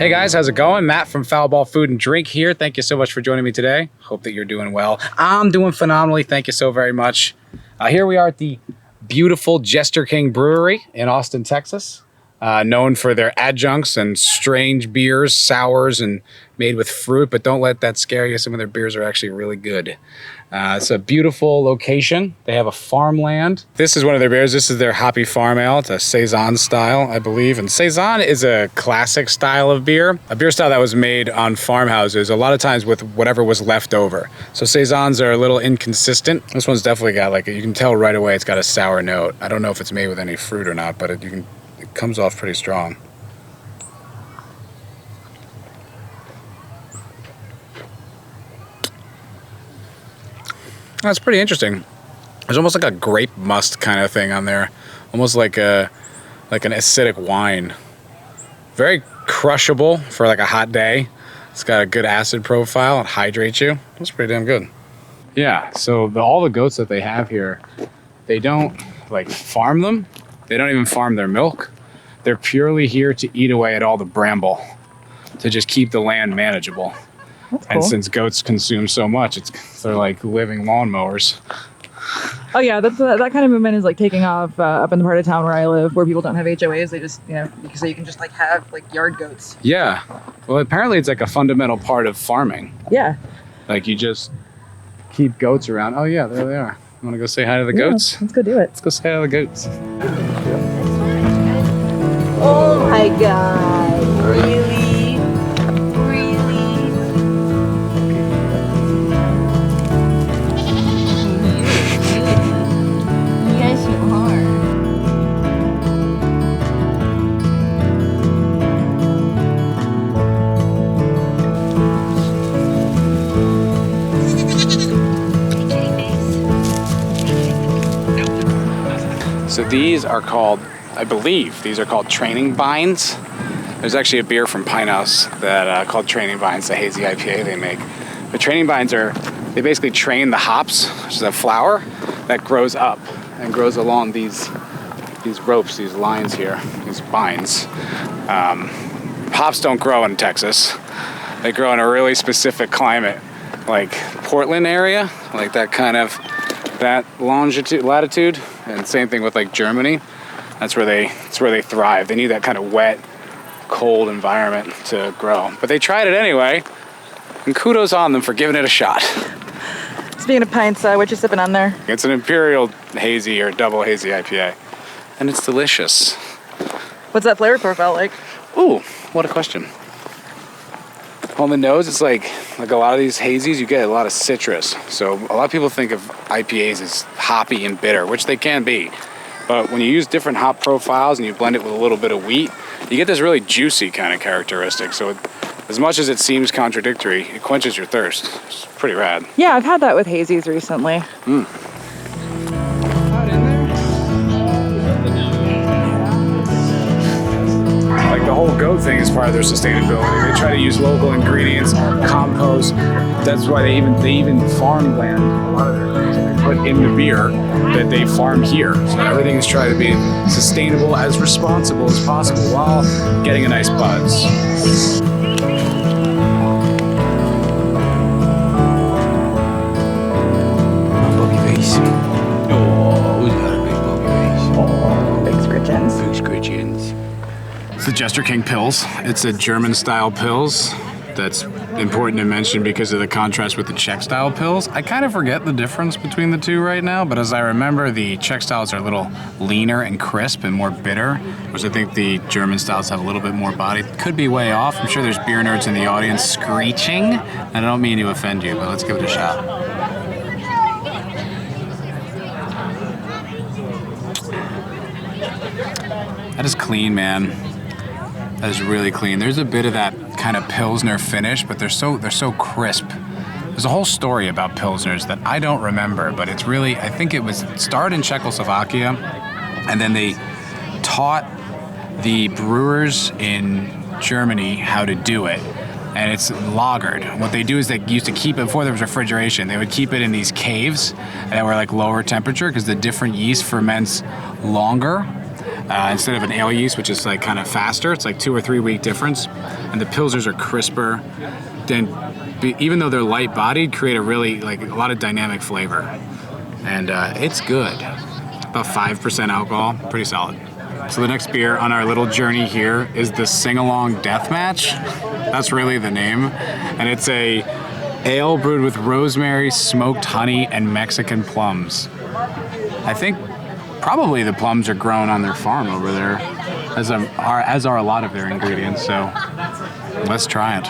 Hey guys, how's it going? Matt from Foul Ball Food and Drink here. Thank you so much for joining me today. Hope that you're doing well. I'm doing phenomenally. Thank you so very much. Here we are at the beautiful Jester King Brewery in Austin, Texas. Known for their adjuncts and strange beers, sours, and made with fruit, but don't let that scare you. Some of their beers are actually really good. It's a beautiful location. They have a farmland. This is one of their beers. This is their Hoppy Farm Ale. It's a Saison style, I believe. And Saison is a classic style of beer, a beer style that was made on farmhouses, a lot of times with whatever was left over. So Saisons are a little inconsistent. This one's definitely got you can tell right away it's got a sour note. I don't know if it's made with any fruit or not, but it comes off pretty strong. That's pretty interesting. There's almost like a grape must kind of thing on there, almost like an acidic wine. Very crushable for like a hot day. It's got a good acid profile. It hydrates you. That's pretty damn good. Yeah. So all the goats that they have here, they don't farm them. They don't even farm their milk. They're purely here to eat away at all the bramble, to just keep the land manageable. That's cool. And since goats consume so much, they're like living lawnmowers. Oh yeah, that kind of movement is taking off up in the part of town where I live, where people don't have HOAs. They just, so you can just have yard goats. Yeah. Well, apparently it's a fundamental part of farming. Yeah. You just keep goats around. Oh yeah, there they are. Want to go say hi to the goats? Let's go do it. Let's go say hi to the goats. Oh my God, really? Yes, you are. So these are called, I believe, these are called training vines. There's actually a beer from Pine House that called Training Vines, the Hazy IPA they make. But training vines they basically train the hops, which is a flower that grows up and grows along these ropes, these lines here, these vines. Hops don't grow in Texas. They grow in a really specific climate, like Portland area, like that latitude, and same thing with Germany. That's where they thrive. They need that kind of wet, cold environment to grow. But they tried it anyway, and kudos on them for giving it a shot. Speaking of pints, what you sipping on there? It's an imperial hazy or double hazy IPA, and it's delicious. What's that flavor profile like? Ooh, what a question. On the nose, it's like a lot of these hazies, you get a lot of citrus. So a lot of people think of IPAs as hoppy and bitter, which they can be. But when you use different hop profiles and you blend it with a little bit of wheat, you get this really juicy kind of characteristic. So as much as it seems contradictory, it quenches your thirst. It's pretty rad. Yeah, I've had that with hazies recently. The whole goat thing is part of their sustainability. They try to use local ingredients, compost. That's why they even farmland. A lot of their things that they put in the beer that they farm here. So everything is trying to be sustainable, as responsible as possible, while getting a nice buzz. Bobby face. Oh, who's got a big Bobby face? Oh, big scritchins. Big scritchins. It's the Jester King Pils. It's a German-style Pils. That's important to mention because of the contrast with the Czech-style Pils. I kind of forget the difference between the two right now, but as I remember, the Czech styles are a little leaner and crisp and more bitter, whereas I think the German styles have a little bit more body. Could be way off. I'm sure there's beer nerds in the audience screeching, and I don't mean to offend you, but let's give it a shot. That is clean, man. That is really clean. There's a bit of that kind of pilsner finish, but they're so crisp. There's a whole story about pilsners that I don't remember, but it's really, I think it started in Czechoslovakia, and then they taught the brewers in Germany how to do it. And it's lagered. What they do is they used to keep it, before there was refrigeration, they would keep it in these caves that were lower temperature because the different yeast ferments longer. instead of an ale yeast, which is like kind of faster. It's like 2 or 3 week difference, and the pilsners are crisper. Then, even though they're light bodied, create a really like a lot of dynamic flavor, and it's good. About 5% alcohol, pretty solid. So the next beer on our little journey here is the Sing Along Deathmatch. That's really the name, and it's a ale brewed with rosemary, smoked honey, and Mexican plums. I think probably the plums are grown on their farm over there, as are a lot of their ingredients. So let's try it.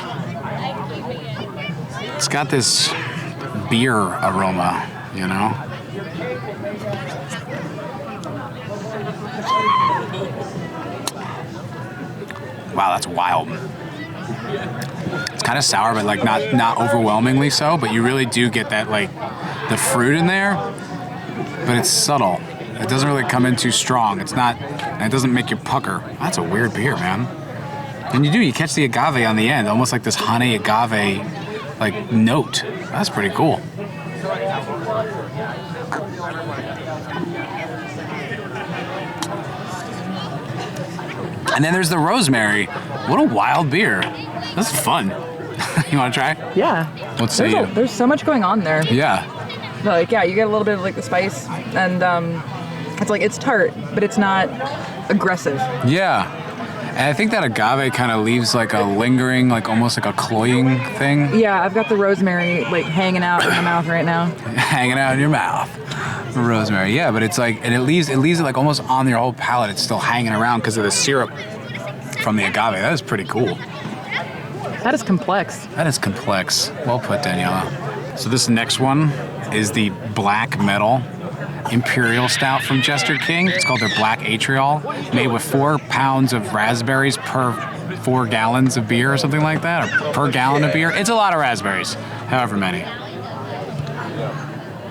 It's got this beer aroma, you know. Wow, that's wild. It's kind of sour, but like not overwhelmingly so. But you really do get that like the fruit in there, but it's subtle. It doesn't really come in too strong. It's not. It doesn't make you pucker. That's a weird beer, man. And you catch the agave on the end, almost like this honey agave like note. That's pretty cool. And then there's the rosemary. What a wild beer. This is fun. You want to try? Yeah. Let's see. There's so much going on there. Yeah. Like, yeah, you get a little bit of like the spice, and it's like it's tart, but it's not aggressive. Yeah. And I think that agave kind of leaves like a lingering, like almost like a cloying thing. Yeah, I've got the rosemary like hanging out in my mouth right now. Hanging out in your mouth. Rosemary, yeah, but it's like, and it leaves it like almost on your whole palate. It's still hanging around because of the syrup from the agave. That is pretty cool. That is complex. That is complex. Well put, Daniela. So this next one is the Black Metal Imperial Stout from Jester King. It's called their Black Atrial, made with 4 pounds of raspberries per 4 gallons of beer or something like that, or per gallon of beer. It's a lot of raspberries, however many.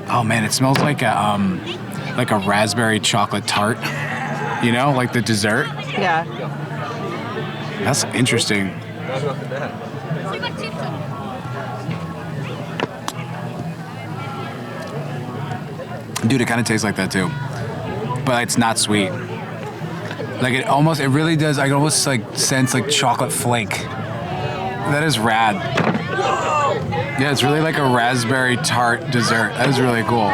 Oh man, it smells like a raspberry chocolate tart, you know, like the dessert. Yeah. That's interesting. Dude, it kind of tastes like that too, but it's not sweet. Like it really does. I can almost like sense like chocolate flake. That is rad. Yeah, it's really like a raspberry tart dessert. That is really cool.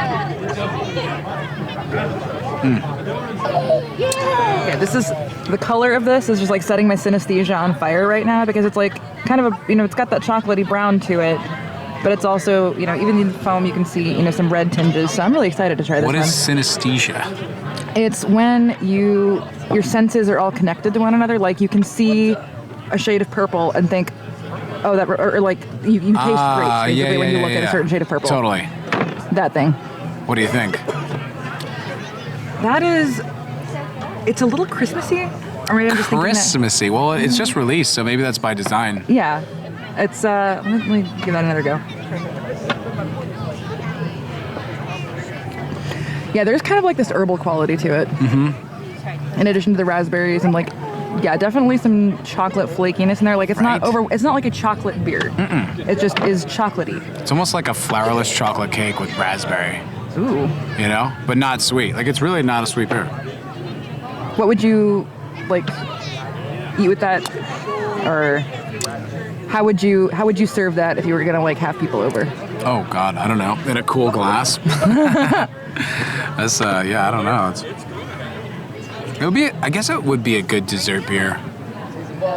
Yeah, this is the color of this is just like setting my synesthesia on fire right now because it's like kind of a it's got that chocolatey brown to it, but it's also even in the foam you can see some red tinges. So I'm really excited to try this. What one. is synesthesia? It's when your senses are all connected to one another. Like you can see a shade of purple and think, oh, that, or like you taste grapes basically when you look at a certain shade of purple. Totally. That thing. What do you think? That is, it's a little Christmassy. Or maybe I'm just thinking Christmassy. Well, it's just released, so maybe that's by design. Yeah. It's, let me give that another go. Yeah, there's kind of like this herbal quality to it. Mm-hmm. In addition to the raspberries and like, yeah, definitely some chocolate flakiness in there. Like it's not like a chocolate beer. Mm-mm. It just is chocolatey. It's almost like a flourless chocolate cake with raspberry. Ooh. But not sweet. Like it's really not a sweet beer. What would you like eat with that? Or how would you serve that if you were gonna like have people over? Oh God, I don't know. In a cool glass. That's I don't know. I guess it would be a good dessert beer.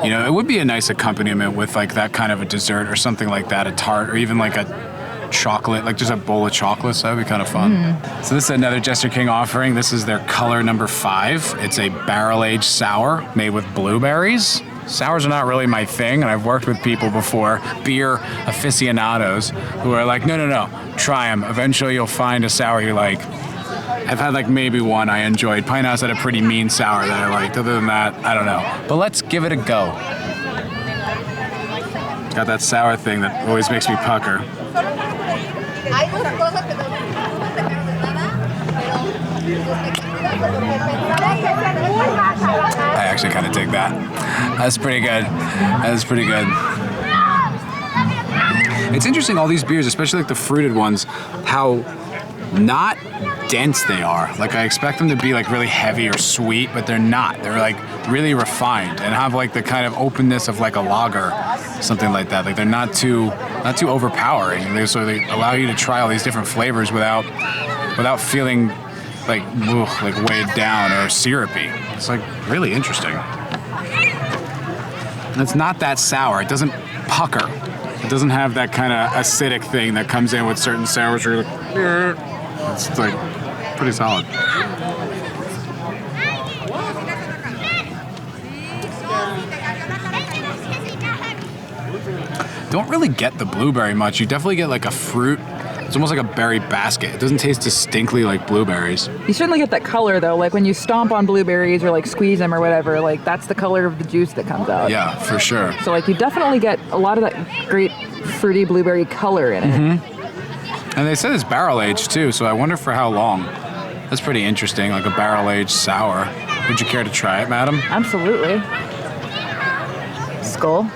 It would be a nice accompaniment with like that kind of a dessert or something like that, a tart or even like a chocolate, like just a bowl of chocolates. That would be kind of fun. So this is another Jester King offering. This is their color number 5. It's a barrel-aged sour made with blueberries. Sours are not really my thing, and I've worked with people before, beer aficionados, who are like, no, try them. Eventually you'll find a sour you like. I've had like maybe one I enjoyed. Pine House had a pretty mean sour that I liked. Other than that, I don't know. But let's give it a go. Got that sour thing that always makes me pucker. I actually kind of dig that. That's pretty good. It's interesting, all these beers, especially like the fruited ones, how not dense they are. Like I expect them to be like really heavy or sweet, but they're not. They're like really refined and have like the kind of openness of like a lager, something like that. Like they're not too overpowering. So they allow you to try all these different flavors without feeling like weighed down or syrupy. It's like really interesting. And it's not that sour. It doesn't pucker. It doesn't have that kind of acidic thing that comes in with certain sours. Where you're like, it's like pretty solid. Don't really get the blueberry much. You definitely get like a fruit. It's almost like a berry basket. It doesn't taste distinctly like blueberries. You certainly get that color though, like when you stomp on blueberries or like squeeze them or whatever, like that's the color of the juice that comes out. Yeah, for sure. So like you definitely get a lot of that great fruity blueberry color in it. Mm-hmm. And they said it's barrel aged too, so I wonder for how long. That's pretty interesting, like a barrel aged sour. Would you care to try it, madam? Absolutely. Skull.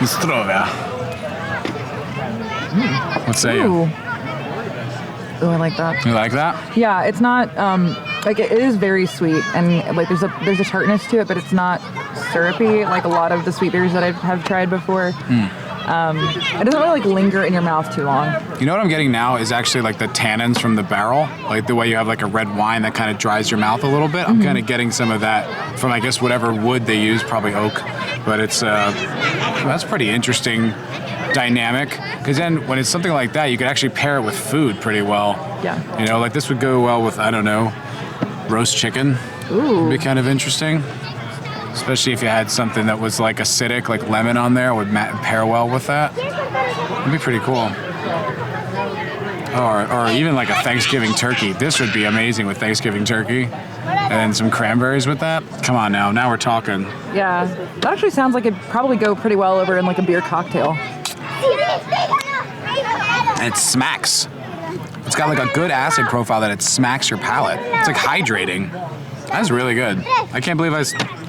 Zdrowa. What say you? Ooh, I like that. You like that? Yeah, it's not like it is very sweet and like there's a tartness to it, but it's not syrupy like a lot of the sweet beers that I have tried before. It doesn't really like linger in your mouth too long. You know what I'm getting now is actually like the tannins from the barrel, like the way you have like a red wine that kind of dries your mouth a little bit. I'm kind of getting some of that from I guess whatever wood they use, probably oak, but it's that's pretty interesting dynamic, because then when it's something like that, you could actually pair it with food pretty well. Yeah. You know, like this would go well with, I don't know, roast chicken. Ooh. Would be kind of interesting. Especially if you had something that was like acidic, like lemon on there, would pair well with that. It'd be pretty cool. Or even like a Thanksgiving turkey. This would be amazing with Thanksgiving turkey. And then some cranberries with that. Come on now we're talking. Yeah, that actually sounds like it'd probably go pretty well over in like a beer cocktail. And it smacks. It's got like a good acid profile that it smacks your palate. It's like hydrating. That's really good. I can't believe I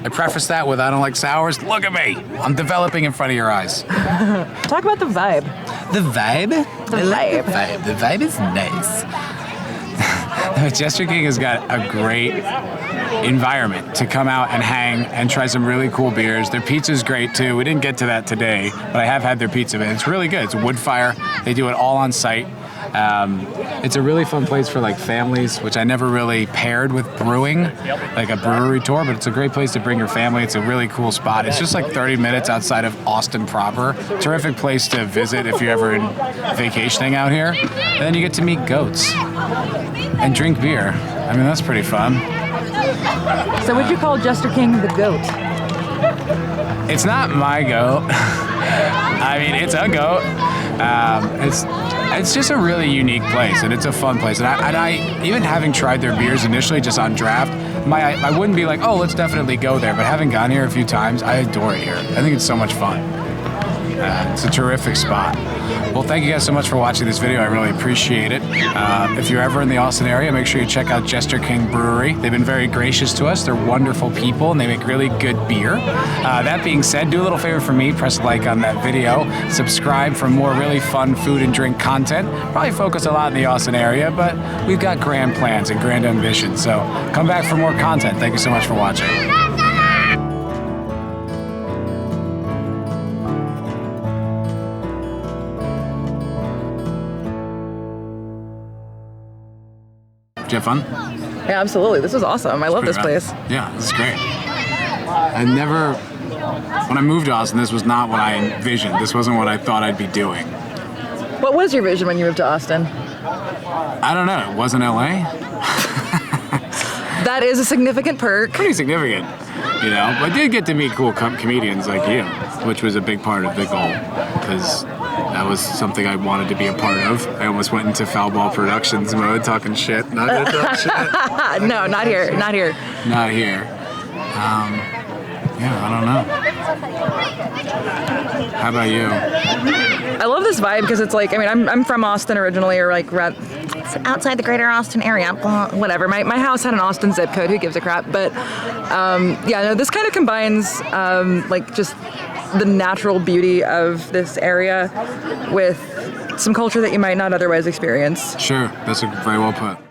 prefaced that with I don't like sours. Look at me. I'm developing in front of your eyes. Talk about the vibe. The vibe? The vibe. The vibe is nice. Jester King has got a great environment to come out and hang and try some really cool beers. Their pizza's great too. We didn't get to that today, but I have had their pizza, and it's really good. It's a wood fire. They do it all on site. It's a really fun place for like families, which I never really paired with brewing, like a brewery tour, but it's a great place to bring your family. It's a really cool spot. It's just like 30 minutes outside of Austin proper. Terrific place to visit if you're ever in vacationing out here. And then you get to meet goats and drink beer. I mean, that's pretty fun. So would you call Jester King the goat? It's not my goat. I mean, it's a goat. It's just a really unique place, and it's a fun place. And I even having tried their beers initially just on draft, I wouldn't be like, oh, let's definitely go there. But having gone here a few times, I adore it here. I think it's so much fun. It's a terrific spot. Well, thank you guys so much for watching this video. I really appreciate it. If you're ever in the Austin area, make sure you check out Jester King Brewery. They've been very gracious to us. They're wonderful people, and they make really good beer. That being said, do a little favor for me. Press like on that video. Subscribe for more really fun food and drink content. Probably focus a lot in the Austin area, but we've got grand plans and grand ambitions. So come back for more content. Thank you so much for watching. Did you have fun? Yeah, absolutely. This was awesome. I love this place. Yeah, this is great. When I moved to Austin, this was not what I envisioned. This wasn't what I thought I'd be doing. What was your vision when you moved to Austin? I don't know. It wasn't LA. That is a significant perk. Pretty significant, you know. But I did get to meet cool comedians like you, which was a big part of the goal, because that was something I wanted to be a part of. I almost went into foul ball productions mode, talking shit. Not gonna talk shit. No, not here. Not here. Not here. Yeah, I don't know. How about you? I love this vibe because it's like, I mean, I'm from Austin originally, or like outside the greater Austin area, whatever. My house had an Austin zip code, who gives a crap? But yeah, no, this kind of combines like just the natural beauty of this area with some culture that you might not otherwise experience. Sure, that's very well put.